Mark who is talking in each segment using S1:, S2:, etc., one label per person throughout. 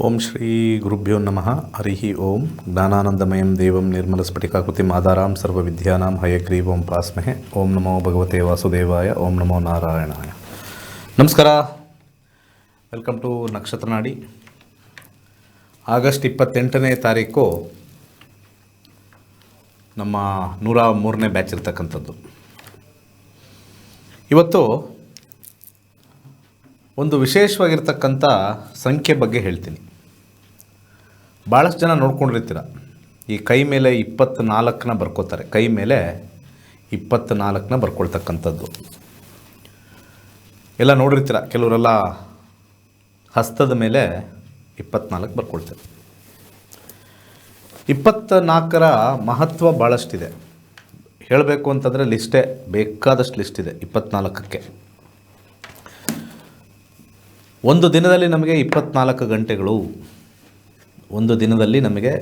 S1: ಓಂ ಶ್ರೀ ಗುರುಭ್ಯೋ ನಮಃ ಹರಿ ಓಂ ಜ್ಞಾನಾನಂದಮಯಂ ದೇವಂ ನಿರ್ಮಲಸ್ಫಟಿಕಾಕೃತಿಂ ಆಧಾರಾಂ ಸರ್ವವಿದ್ಯಾನಾಂ ಹಯಗ್ರೀವಂ ಪ್ರಾಸ್ಮಹೆ. ಓಂ ನಮೋ ಭಗವತೆ ವಾಸುದೇವಾಯ. ಓಂ ನಮೋ ನಾರಾಯಣಾಯ. ನಮಸ್ಕಾರ. ವೆಲ್ಕಮ್ ಟು ನಕ್ಷತ್ರ ನಾಡಿ. ಆಗಸ್ಟ್ 28ನೇ ತಾರೀಕು ನಮ್ಮ 103ನೇ ಬ್ಯಾಚ್ ಇರ್ತಕ್ಕಂಥದ್ದು. ಇವತ್ತು ಒಂದು ವಿಶೇಷವಾಗಿರ್ತಕ್ಕಂಥ ಸಂಖ್ಯೆ ಬಗ್ಗೆ ಹೇಳ್ತೀನಿ. ಭಾಳಷ್ಟು ಜನ ನೋಡ್ಕೊಂಡಿರ್ತೀರ, ಈ ಕೈ ಮೇಲೆ 24ನ ಬರ್ಕೋತಾರೆ. ಕೈ ಮೇಲೆ 24ನ ಬರ್ಕೊಳ್ತಕ್ಕಂಥದ್ದು ಎಲ್ಲ ನೋಡಿರ್ತೀರ. ಕೆಲವರೆಲ್ಲ ಹಸ್ತದ ಮೇಲೆ 24 ಬರ್ಕೊಳ್ತಾರೆ. 24ರ ಮಹತ್ವ ಭಾಳಷ್ಟಿದೆ. ಹೇಳಬೇಕು ಅಂತಂದರೆ ಲಿಸ್ಟೇ ಬೇಕಾದಷ್ಟು ಲಿಸ್ಟ್ ಇದೆ 24ಕ್ಕೆ. ಒಂದು ದಿನದಲ್ಲಿ ನಮಗೆ 24 ಗಂಟೆಗಳು. ಒಂದು ದಿನದಲ್ಲಿ ನಮಗೆ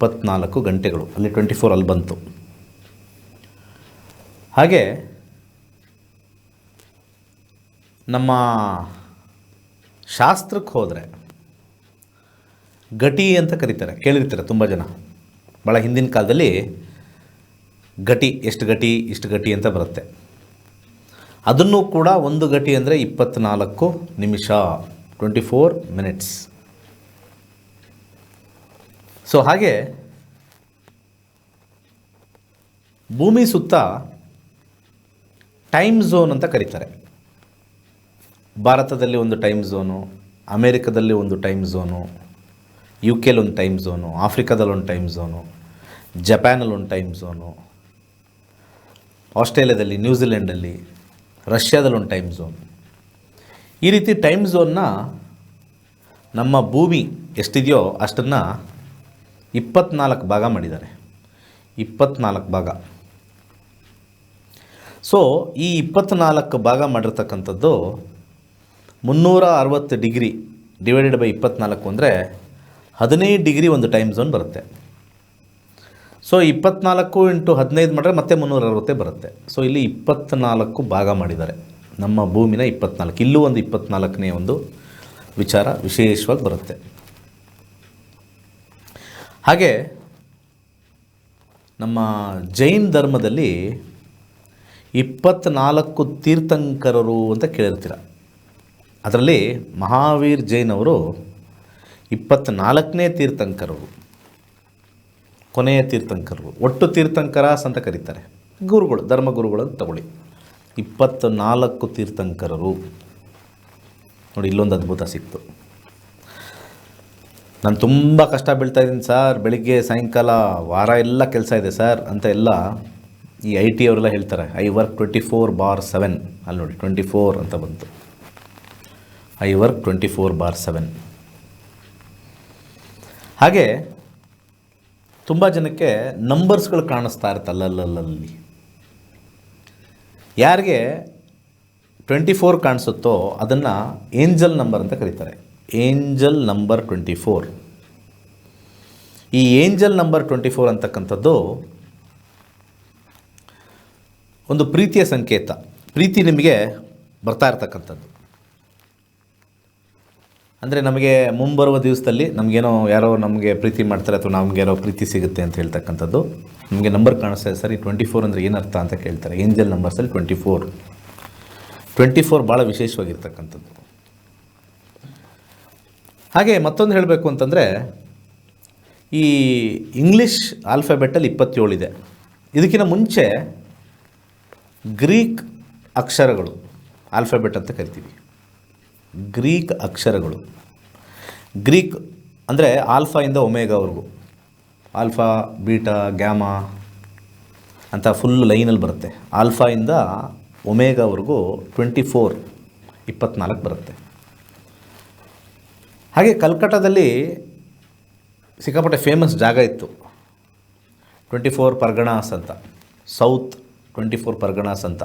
S1: 24 ಗಂಟೆಗಳು. ಅಲ್ಲಿ 24 ಅಲ್ಲಿ ಬಂತು. ಹಾಗೆ ನಮ್ಮ ಶಾಸ್ತ್ರಕ್ಕೆ ಹೋದರೆ ಗಟಿ ಅಂತ ಕರೀತಾರೆ. ಕೇಳಿರ್ತಾರೆ ತುಂಬ ಜನ. ಭಾಳ ಹಿಂದಿನ ಕಾಲದಲ್ಲಿ ಗಟಿ, ಎಷ್ಟು ಗಟಿ ಇಷ್ಟು ಗಟಿ ಅಂತ ಬರುತ್ತೆ. ಅದನ್ನು ಕೂಡ ಒಂದು ಗಟಿ ಅಂದರೆ 24 ನಿಮಿಷ, 24 ಮಿನಿಟ್ಸ್. ಸೊ ಹಾಗೆ ಭೂಮಿ ಸುತ್ತ ಟೈಮ್ ಝೋನ್ ಅಂತ ಕರೀತಾರೆ. ಭಾರತದಲ್ಲಿ ಒಂದು ಟೈಮ್ ಝೋನು, ಅಮೇರಿಕದಲ್ಲಿ ಒಂದು ಟೈಮ್ ಝೋನು, ಯು ಕೆಲಿ ಒಂದು ಟೈಮ್ ಝೋನು, ಆಫ್ರಿಕಾದಲ್ಲಿ ಒಂದು ಟೈಮ್ ಝೋನು, ಜಪಾನಲ್ಲಿ ಒಂದು ಟೈಮ್ ಝೋನು, ಆಸ್ಟ್ರೇಲಿಯಾದಲ್ಲಿ, ನ್ಯೂಜಿಲೆಂಡಲ್ಲಿ, ರಷ್ಯಾದಲ್ಲಿ ಒಂದು ಟೈಮ್ ಝೋನ್. ಈ ರೀತಿ ಟೈಮ್ ಝೋನ್ನ ನಮ್ಮ ಭೂಮಿ ಎಷ್ಟಿದೆಯೋ ಅಷ್ಟನ್ನು 24 ಭಾಗ ಮಾಡಿದ್ದಾರೆ. 24 ಭಾಗ. ಸೊ ಈ 24 ಭಾಗ ಮಾಡಿರ್ತಕ್ಕಂಥದ್ದು 360 ಡಿಗ್ರಿ ಡಿವೈಡೆಡ್ ಬೈ 24 ಅಂದರೆ 15 ಡಿಗ್ರಿ ಒಂದು ಟೈಮ್ ಝೋನ್ ಬರುತ್ತೆ. ಸೊ 24 ಇಂಟು 15 ಮಾಡಿದ್ರೆ ಮತ್ತೆ 360 ಬರುತ್ತೆ. ಸೊ ಇಲ್ಲಿ 24 ಭಾಗ ಮಾಡಿದ್ದಾರೆ ನಮ್ಮ ಭೂಮಿನ. 24 ಇಲ್ಲೂ ಒಂದು 24ನೇ ಒಂದು ವಿಚಾರ ವಿಶೇಷವಾಗಿ ಬರುತ್ತೆ. ಹಾಗೆ ನಮ್ಮ ಜೈನ್ ಧರ್ಮದಲ್ಲಿ 24 ತೀರ್ಥಂಕರರು ಅಂತ ಕೇಳಿರ್ತೀರ. ಅದರಲ್ಲಿ ಮಹಾವೀರ್ ಜೈನ್ ಅವರು 24ನೇ ತೀರ್ಥಂಕರರು, ಕೊನೆಯ ತೀರ್ಥಂಕರರು. ಒಟ್ಟು ತೀರ್ಥಂಕರಾಸ್ ಅಂತ ಕರೀತಾರೆ. ಗುರುಗಳು, ಧರ್ಮಗುರುಗಳು ಅಂತ ತಗೊಳ್ಳಿ. 24 ತೀರ್ಥಂಕರರು. ನೋಡಿ, ಇಲ್ಲೊಂದು ಅದ್ಭುತ ಸಿಕ್ತು. ನಾನು ತುಂಬ ಕಷ್ಟ ಬೀಳ್ತಾಯಿದ್ದೀನಿ ಸರ್, ಬೆಳಿಗ್ಗೆ ಸಾಯಂಕಾಲ ವಾರ ಎಲ್ಲ ಕೆಲಸ ಇದೆ ಸರ್ ಅಂತ ಎಲ್ಲ ಈ IT ಅವರೆಲ್ಲ ಹೇಳ್ತಾರೆ. I work 24/7. ಅಲ್ಲಿ ನೋಡಿ 24 ಅಂತ ಬಂತು. I work 24/7. ಹಾಗೆ ತುಂಬ ಜನಕ್ಕೆ ನಂಬರ್ಸ್ಗಳು ಕಾಣಿಸ್ತಾ ಇರುತ್ತೆ ಅಲ್ಲಲ್ಲಿ. ಯಾರಿಗೆ 24 ಕಾಣಿಸುತ್ತೋ ಅದನ್ನು ಏಂಜಲ್ ನಂಬರ್ ಅಂತ ಕರೀತಾರೆ. Angel number 24. ಈ ಏಂಜಲ್ ನಂಬರ್ 24 ಅಂತಕ್ಕಂಥದ್ದು ಒಂದು ಪ್ರೀತಿಯ ಸಂಕೇತ. ಪ್ರೀತಿ ನಿಮಗೆ ಬರ್ತಾ ಇರ್ತಕ್ಕಂಥದ್ದು ಅಂದರೆ ನಮಗೆ ಮುಂಬರುವ ದಿವಸದಲ್ಲಿ ನಮಗೇನೋ ಯಾರೋ ನಮಗೆ ಪ್ರೀತಿ ಮಾಡ್ತಾರೆ ಅಥವಾ ನಮಗೇನೋ ಪ್ರೀತಿ ಸಿಗುತ್ತೆ ಅಂತ ಹೇಳ್ತಕ್ಕಂಥದ್ದು. ನಮಗೆ ನಂಬರ್ ಕಾಣಿಸ್ತದೆ ಸರಿ. 24 ಅಂದರೆ ಏನರ್ಥ ಅಂತ ಕೇಳ್ತಾರೆ. ಏಂಜಲ್ ನಂಬರ್ಸಲ್ಲಿ 24 ಭಾಳ ವಿಶೇಷವಾಗಿರ್ತಕ್ಕಂಥದ್ದು. ಹಾಗೆ ಮತ್ತೊಂದು ಹೇಳಬೇಕು ಅಂತಂದರೆ, ಈ ಇಂಗ್ಲೀಷ್ ಆಲ್ಫಾಬೆಟಲ್ಲಿ 27 ಇದೆ. ಇದಕ್ಕಿಂತ ಮುಂಚೆ ಗ್ರೀಕ್ ಅಕ್ಷರಗಳು, ಆಲ್ಫಾಬೆಟ್ ಅಂತ ಕರಿತೀವಿ. ಗ್ರೀಕ್ ಅಕ್ಷರಗಳು. ಗ್ರೀಕ್ ಅಂದರೆ ಆಲ್ಫಾಯಿಂದ ಒಮೆಗಾವರೆಗೂ, ಆಲ್ಫಾ, ಬೀಟಾ, ಗ್ಯಾಮಾ ಅಂತ ಫುಲ್ ಲೈನಲ್ಲಿ ಬರುತ್ತೆ. ಆಲ್ಫಾಯಿಂದ ಒಮೆಗಾವರೆಗೂ 24 ಬರುತ್ತೆ. ಹಾಗೆ ಕಲ್ಕಟ್ಟಾದಲ್ಲಿ ಸಿಕ್ಕಾಪಟ್ಟೆ ಫೇಮಸ್ ಜಾಗ ಇತ್ತು, 24 ಪರ್ಗಣಾಸ್ ಅಂತ. ಸೌತ್ 24 ಪರ್ಗಣಾಸ್ ಅಂತ.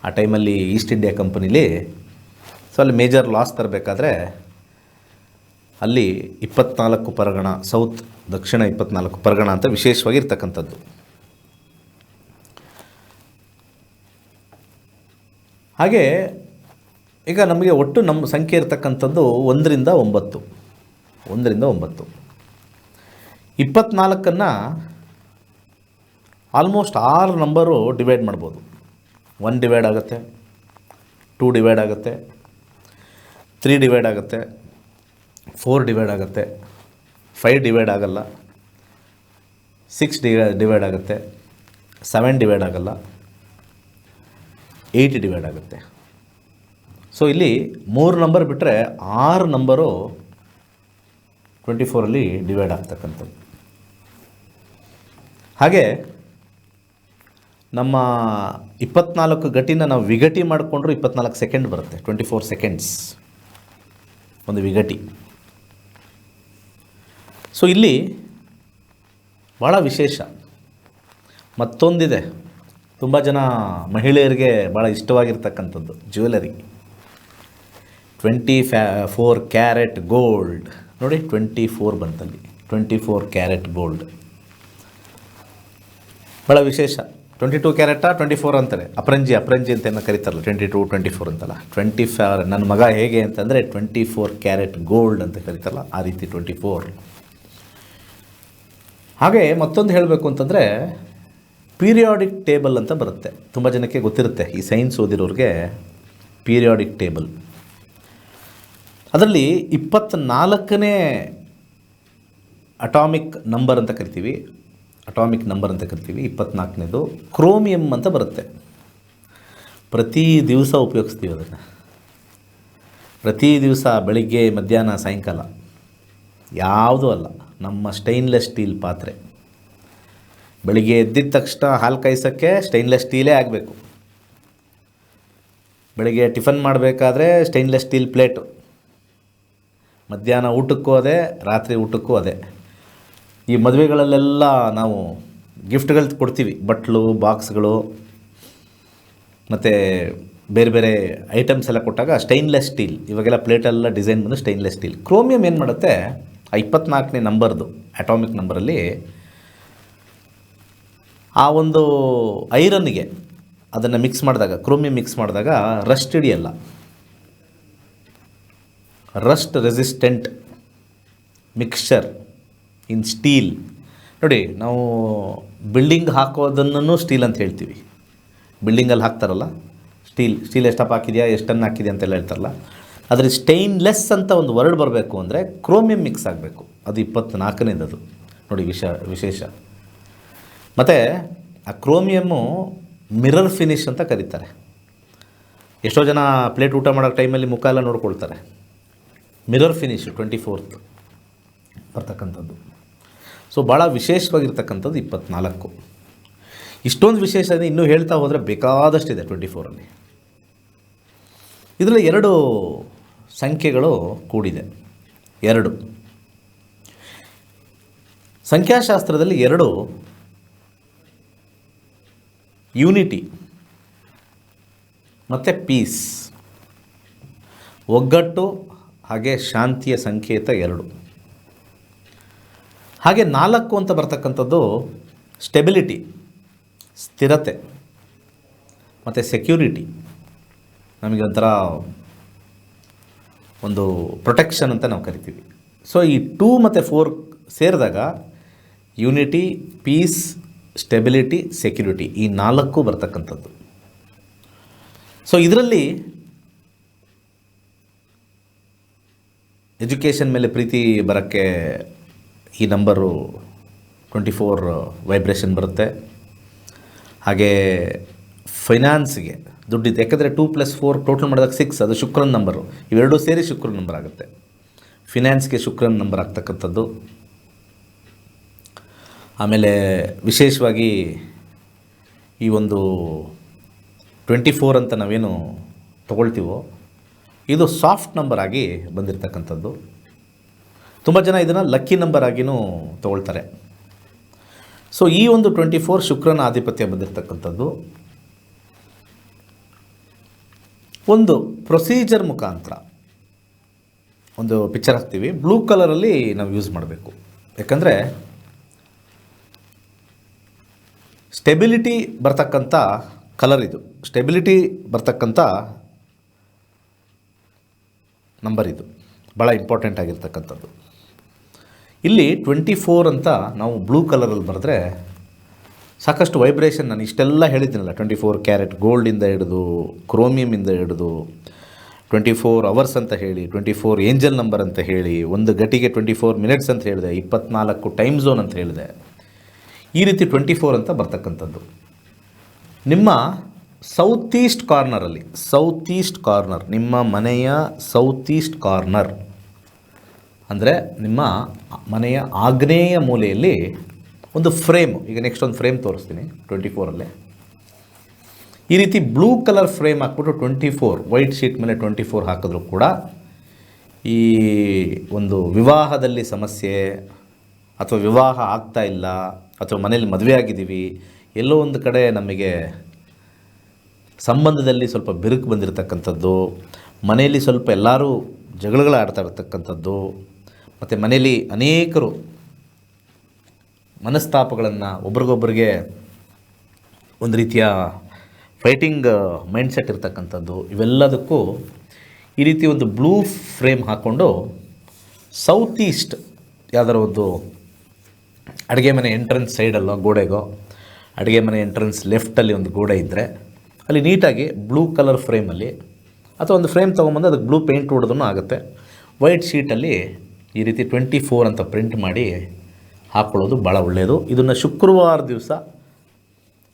S1: ಆ ಟೈಮಲ್ಲಿ ಈಸ್ಟ್ ಇಂಡಿಯಾ ಕಂಪನಿಲಿ ಸೊ ಅಲ್ಲಿ ಮೇಜರ್ ಲಾಸ್ ತರಬೇಕಾದ್ರೆ ಅಲ್ಲಿ 24 ಪರಗಣ, ಸೌತ್ ದಕ್ಷಿಣ 24 ಪರಗಣ ಅಂತ ವಿಶೇಷವಾಗಿರ್ತಕ್ಕಂಥದ್ದು. ಹಾಗೆ ಈಗ ನಮಗೆ ಒಟ್ಟು ನಮ್ಮ ಸಂಖ್ಯೆ ಇರತಕ್ಕಂಥದ್ದು 1 ರಿಂದ 9. 1ರಿಂದ 9. 24ನ್ನು ಆಲ್ಮೋಸ್ಟ್ 6 ನಂಬರು ಡಿವೈಡ್ ಮಾಡ್ಬೋದು. 1 ಡಿವೈಡ್ ಆಗುತ್ತೆ, 2 ಡಿವೈಡ್ ಆಗುತ್ತೆ, 3 ಡಿವೈಡ್ ಆಗುತ್ತೆ, 4 ಡಿವೈಡ್ ಆಗುತ್ತೆ, 5 ಡಿವೈಡ್ ಆಗಲ್ಲ, 6 ಡಿವೈಡ್ ಆಗುತ್ತೆ, 7 ಡಿವೈಡ್ ಆಗಲ್ಲ, 8 ಡಿವೈಡ್ ಆಗುತ್ತೆ. ಸೊ ಇಲ್ಲಿ 3 ನಂಬರ್ ಬಿಟ್ಟರೆ 6 ನಂಬರು 24ಅಲ್ಲಿ ಡಿವೈಡ್ ಆಗ್ತಕ್ಕಂಥದ್ದು. ಹಾಗೆ ನಮ್ಮ 24 ಗಟಿನ ನಾವು ವಿಗಟಿ ಮಾಡಿಕೊಂಡ್ರೂ 24 ಸೆಕೆಂಡ್ ಬರುತ್ತೆ. 24 ಸೆಕೆಂಡ್ಸ್ ಒಂದು ವಿಗಟಿ. ಸೊ ಇಲ್ಲಿ ಭಾಳ ವಿಶೇಷ ಮತ್ತೊಂದಿದೆ, ತುಂಬ ಜನ ಮಹಿಳೆಯರಿಗೆ ಭಾಳ ಇಷ್ಟವಾಗಿರ್ತಕ್ಕಂಥದ್ದು ಜ್ಯುವೆಲರಿ. 24 ಕ್ಯಾರೆಟ್ ಗೋಲ್ಡ್ ನೋಡಿ, 24 ಬಂತಲ್ಲಿ, 24 ಕ್ಯಾರೆಟ್ ಗೋಲ್ಡ್ ಭಾಳ ವಿಶೇಷ. 22 ಕ್ಯಾರೆಟಾ 24 ಅಂತಾರೆ, ಅಪರಂಜಿ ಅಂತ ಏನೋ ಕರೀತಾರಲ್ಲ, 22 24 ಅಂತಲ್ಲ. 24 ನನ್ನ ಮಗ ಹೇಗೆ ಅಂತಂದರೆ 24 ಕ್ಯಾರೆಟ್ ಗೋಲ್ಡ್ ಅಂತ ಕರೀತಾರಲ್ಲ, ಆ ರೀತಿ 24. ಹಾಗೆ ಮತ್ತೊಂದು ಹೇಳಬೇಕು ಅಂತಂದರೆ ಪೀರಿಯಾಡಿಕ್ ಟೇಬಲ್ ಅಂತ ಬರುತ್ತೆ. ತುಂಬ ಜನಕ್ಕೆ ಗೊತ್ತಿರುತ್ತೆ, ಈ ಸೈನ್ಸ್ ಓದಿರೋರಿಗೆ ಪೀರಿಯಾಡಿಕ್ ಟೇಬಲ್. ಅದರಲ್ಲಿ 24ನೇ ಅಟಾಮಿಕ್ ನಂಬರ್ ಅಂತ ಕರಿತೀವಿ. 24ನೇದು ಕ್ರೋಮಿಯಂ ಅಂತ ಬರುತ್ತೆ. ಪ್ರತಿ ದಿವಸ ಉಪಯೋಗಿಸ್ತೀವಿ ಅದನ್ನು, ಪ್ರತಿ ದಿವಸ ಬೆಳಿಗ್ಗೆ ಮಧ್ಯಾಹ್ನ ಸಾಯಂಕಾಲ. ಯಾವುದೂ ಅಲ್ಲ, ನಮ್ಮ ಸ್ಟೈನ್ಲೆಸ್ ಸ್ಟೀಲ್ ಪಾತ್ರೆ. ಬೆಳಿಗ್ಗೆ ಎದ್ದಿದ ತಕ್ಷಣ ಹಾಲು ಕಾಯಿಸೋಕ್ಕೆ ಸ್ಟೈನ್ಲೆಸ್ ಸ್ಟೀಲೇ ಆಗಬೇಕು. ಬೆಳಿಗ್ಗೆ ಟಿಫನ್ ಮಾಡಬೇಕಾದ್ರೆ ಸ್ಟೈನ್ಲೆಸ್ ಸ್ಟೀಲ್ ಪ್ಲೇಟು, ಮಧ್ಯಾಹ್ನ ಊಟಕ್ಕೂ ಅದೇ, ರಾತ್ರಿ ಊಟಕ್ಕೂ ಅದೇ. ಈ ಮದುವೆಗಳಲ್ಲೆಲ್ಲ ನಾವು ಗಿಫ್ಟ್ಗಳು ಕೊಡ್ತೀವಿ, ಬಟ್ಲು, ಬಾಕ್ಸ್ಗಳು ಮತ್ತು ಬೇರೆ ಬೇರೆ ಐಟಮ್ಸ್ ಎಲ್ಲ ಕೊಟ್ಟಾಗ ಸ್ಟೈನ್ಲೆಸ್ ಸ್ಟೀಲ್. ಇವಾಗೆಲ್ಲ ಪ್ಲೇಟೆಲ್ಲ ಡಿಸೈನ್ ಬಂದು ಸ್ಟೈನ್ಲೆಸ್ ಸ್ಟೀಲ್. ಕ್ರೋಮಿಯಂ ಏನು ಮಾಡುತ್ತೆ, 24ನೇ ನಂಬರ್ದು ಅಟಾಮಿಕ್ ನಂಬರಲ್ಲಿ ಆ ಒಂದು ಐರನ್ಗೆ ಅದನ್ನು ಮಿಕ್ಸ್ ಮಾಡಿದಾಗ, ಕ್ರೋಮಿಯಂ ಮಿಕ್ಸ್ ಮಾಡಿದಾಗ ರಸ್ಟ್ ಹಿಡಿಯಲ್ಲ. ರಸ್ಟ್ ರೆಸಿಸ್ಟೆಂಟ್ ಮಿಕ್ಸ್ಚರ್ ಇನ್ ಸ್ಟೀಲ್. ನೋಡಿ, ನಾವು ಬಿಲ್ಡಿಂಗ್ ಹಾಕೋದನ್ನು ಸ್ಟೀಲ್ ಅಂತ ಹೇಳ್ತೀವಿ. ಬಿಲ್ಡಿಂಗಲ್ಲಿ ಹಾಕ್ತಾರಲ್ಲ ಸ್ಟೀಲ್ ಎಷ್ಟಪ್ಪ ಹಾಕಿದೆಯಾ, ಎಷ್ಟನ್ನು ಹಾಕಿದೆ ಅಂತೆಲ್ಲ ಹೇಳ್ತಾರಲ್ಲ. ಆದರೆ ಸ್ಟೈನ್ಲೆಸ್ ಅಂತ ಒಂದು ವರ್ಡ್ ಬರಬೇಕು ಅಂದರೆ ಕ್ರೋಮಿಯಂ ಮಿಕ್ಸ್ ಆಗಬೇಕು. ಅದು 24ನೇದದು ನೋಡಿ, ವಿಶೇಷ. ಮತ್ತು ಆ ಕ್ರೋಮಿಯಮ್ಮು ಮಿರರ್ ಫಿನಿಷ್ ಅಂತ ಕರೀತಾರೆ. ಎಷ್ಟೋ ಜನ ಪ್ಲೇಟ್ ಊಟ ಮಾಡೋ ಟೈಮಲ್ಲಿ ಮುಖ ಎಲ್ಲ ನೋಡ್ಕೊಳ್ತಾರೆ. ಮಿರರ್ ಫಿನಿಶ್ 24th ಬರ್ತಕ್ಕಂಥದ್ದು. ಸೊ ಭಾಳ ವಿಶೇಷವಾಗಿರ್ತಕ್ಕಂಥದ್ದು 24. ಇಷ್ಟೊಂದು ವಿಶೇಷ ಇದೆ, ಇನ್ನೂ ಹೇಳ್ತಾ ಹೋದರೆ ಬೇಕಾದಷ್ಟಿದೆ 24ಅಲ್ಲಿ. ಇದರಲ್ಲಿ 2 ಸಂಖ್ಯೆಗಳು ಕೂಡಿದೆ. 2 ಸಂಖ್ಯಾಶಾಸ್ತ್ರದಲ್ಲಿ 2 ಯೂನಿಟಿ ಮತ್ತು ಪೀಸ್, ಒಗ್ಗಟ್ಟು ಹಾಗೆ ಶಾಂತಿಯ ಸಂಕೇತ 2. ಹಾಗೆ 4 ಅಂತ ಬರ್ತಕ್ಕಂಥದ್ದು ಸ್ಟೆಬಿಲಿಟಿ, ಸ್ಥಿರತೆ ಮತ್ತು ಸೆಕ್ಯೂರಿಟಿ. ನಮಗೆ ಒಂಥರ ಒಂದು ಪ್ರೊಟೆಕ್ಷನ್ ಅಂತ ನಾವು ಕರಿತೀವಿ. ಸೊ ಈ 2 ಮತ್ತು 4 ಸೇರಿದಾಗ ಯೂನಿಟಿ, ಪೀಸ್, ಸ್ಟೆಬಿಲಿಟಿ, ಸೆಕ್ಯೂರಿಟಿ, ಈ 4 ಬರ್ತಕ್ಕಂಥದ್ದು. ಸೊ ಇದರಲ್ಲಿ ಎಜುಕೇಷನ್ ಮೇಲೆ ಪ್ರೀತಿ ಬರೋಕ್ಕೆ ಈ ನಂಬರು 24 ವೈಬ್ರೇಷನ್ ಬರುತ್ತೆ. ಹಾಗೆ ಫೈನಾನ್ಸ್ಗೆ ದುಡ್ಡಿದೆ, ಯಾಕಂದರೆ 2 + 4 ಟೋಟಲ್ ಮಾಡಿದಾಗ 6, ಅದು ಶುಕ್ರನ ನಂಬರು. ಇವೆರಡೂ ಸೇರಿ ಶುಕ್ರನ ನಂಬರ್ ಆಗುತ್ತೆ. ಫಿನಾನ್ಸ್ಗೆ ಶುಕ್ರನ ನಂಬರ್ ಆಗ್ತಕ್ಕಂಥದ್ದು. ಆಮೇಲೆ ವಿಶೇಷವಾಗಿ ಈ ಒಂದು 24 ಅಂತ ನಾವೇನು ತೊಗೊಳ್ತೀವೋ ಇದು ಸಾಫ್ಟ್ ನಂಬರ್ ಆಗಿ ಬಂದಿರತಕ್ಕಂಥದ್ದು. ತುಂಬ ಜನ ಇದನ್ನು ಲಕ್ಕಿ ನಂಬರ್ ಆಗಿಯೂ ತೊಗೊಳ್ತಾರೆ. ಸೊ ಈ ಒಂದು 24 ಶುಕ್ರನ ಆಧಿಪತ್ಯ ಬಂದಿರತಕ್ಕಂಥದ್ದು. ಒಂದು ಪ್ರೊಸೀಜರ್ ಮುಖಾಂತರ ಒಂದು ಪಿಕ್ಚರ್ ಹಾಕ್ತೀವಿ, ಬ್ಲೂ ಕಲರಲ್ಲಿ ನಾವು ಯೂಸ್ ಮಾಡಬೇಕು. ಯಾಕಂದರೆ ಸ್ಟೆಬಿಲಿಟಿ ಬರ್ತಕ್ಕಂಥ ಕಲರ್ ಇದು, ಸ್ಟೆಬಿಲಿಟಿ ಬರ್ತಕ್ಕಂಥ ನಂಬರ್ ಇದು, ಭಾಳ ಇಂಪಾರ್ಟೆಂಟ್ ಆಗಿರ್ತಕ್ಕಂಥದ್ದು. ಇಲ್ಲಿ 24 ಅಂತ ನಾವು ಬ್ಲೂ ಕಲರಲ್ಲಿ ಬರೆದ್ರೆ ಸಾಕಷ್ಟು ವೈಬ್ರೇಷನ್, ನಾನು ಇಷ್ಟೆಲ್ಲ ಹೇಳಿದ್ದೀನಲ್ಲ, 24 ಕ್ಯಾರೆಟ್ ಗೋಲ್ಡಿಂದ ಹಿಡಿದು ಕ್ರೋಮಿಯಮಿಂದ ಹಿಡಿದು 24 ಅವರ್ಸ್ ಅಂತ ಹೇಳಿ, 24 ಏಂಜಲ್ ನಂಬರ್ ಅಂತ ಹೇಳಿ, ಒಂದು ಗಂಟೆಗೆ 24 ಮಿನಿಟ್ಸ್ ಅಂತ ಹೇಳಿದೆ, 24 ಟೈಮ್ ಝೋನ್ ಅಂತ ಹೇಳಿದೆ. ಈ ರೀತಿ 24 ಅಂತ ಬರ್ತಕ್ಕಂಥದ್ದು. ನಿಮ್ಮ ಸೌತ್ ಈಸ್ಟ್ ಕಾರ್ನರಲ್ಲಿ, ಸೌತ್ ಈಸ್ಟ್ ಕಾರ್ನರ್, ನಿಮ್ಮ ಮನೆಯ ಸೌತ್ ಈಸ್ಟ್ ಕಾರ್ನರ್ ಅಂದರೆ ನಿಮ್ಮ ಮನೆಯ ಆಗ್ನೇಯ ಮೂಲೆಯಲ್ಲಿ ಒಂದು ಫ್ರೇಮು, ಈಗ ನೆಕ್ಸ್ಟ್ ಒಂದು ಫ್ರೇಮ್ ತೋರಿಸ್ತೀನಿ 24ಅಲ್ಲೇ. ಈ ರೀತಿ ಬ್ಲೂ ಕಲರ್ ಫ್ರೇಮ್ ಹಾಕ್ಬಿಟ್ಟು 24 ವೈಟ್ ಶೀಟ್ ಮೇಲೆ 24 ಹಾಕಿದ್ರೂ ಕೂಡ ಈ ಒಂದು ವಿವಾಹದಲ್ಲಿ ಸಮಸ್ಯೆ, ಅಥವಾ ವಿವಾಹ ಆಗ್ತಾ ಇಲ್ಲ, ಅಥವಾ ಮನೇಲಿ ಮದುವೆ ಆಗಿದ್ದೀವಿ, ಎಲ್ಲೋ ಒಂದು ಕಡೆ ನಮಗೆ ಸಂಬಂಧದಲ್ಲಿ ಸ್ವಲ್ಪ ಬಿರುಕು ಬಂದಿರತಕ್ಕಂಥದ್ದು, ಮನೆಯಲ್ಲಿ ಸ್ವಲ್ಪ ಎಲ್ಲರೂ ಜಗಳಗಳಾಡ್ತಾ ಇರತಕ್ಕಂಥದ್ದು, ಮತ್ತು ಮನೆಯಲ್ಲಿ ಅನೇಕರು ಮನಸ್ತಾಪಗಳನ್ನು, ಒಬ್ರಿಗೊಬ್ಬರಿಗೆ ಒಂದು ರೀತಿಯ ಫೈಟಿಂಗ್ ಮೈಂಡ್ಸೆಟ್ ಇರ್ತಕ್ಕಂಥದ್ದು, ಇವೆಲ್ಲದಕ್ಕೂ ಈ ರೀತಿ ಒಂದು ಬ್ಲೂ ಫ್ರೇಮ್ ಹಾಕ್ಕೊಂಡು ಸೌತ್ ಈಸ್ಟ್ ಯಾವುದಾದ್ರು ಒಂದು ಅಡುಗೆ ಮನೆ ಎಂಟ್ರೆನ್ಸ್ ಸೈಡಲ್ಲೋ ಗೋಡೆಗೋ, ಅಡುಗೆ ಮನೆ ಎಂಟ್ರೆನ್ಸ್ ಲೆಫ್ಟಲ್ಲಿ ಒಂದು ಗೋಡೆ ಇದ್ದರೆ ಅಲ್ಲಿ ನೀಟಾಗಿ ಬ್ಲೂ ಕಲರ್ ಫ್ರೇಮಲ್ಲಿ, ಅಥವಾ ಒಂದು ಫ್ರೇಮ್ ತೊಗೊಂಬಂದು ಅದಕ್ಕೆ ಬ್ಲೂ ಪೇಂಟ್ ಹೊಡೆದೂ ಆಗುತ್ತೆ, ವೈಟ್ ಶೀಟಲ್ಲಿ ಈ ರೀತಿ 24 ಅಂತ ಪ್ರಿಂಟ್ ಮಾಡಿ ಹಾಕ್ಕೊಳ್ಳೋದು ಭಾಳ ಒಳ್ಳೆಯದು. ಇದನ್ನು ಶುಕ್ರವಾರ ದಿವಸ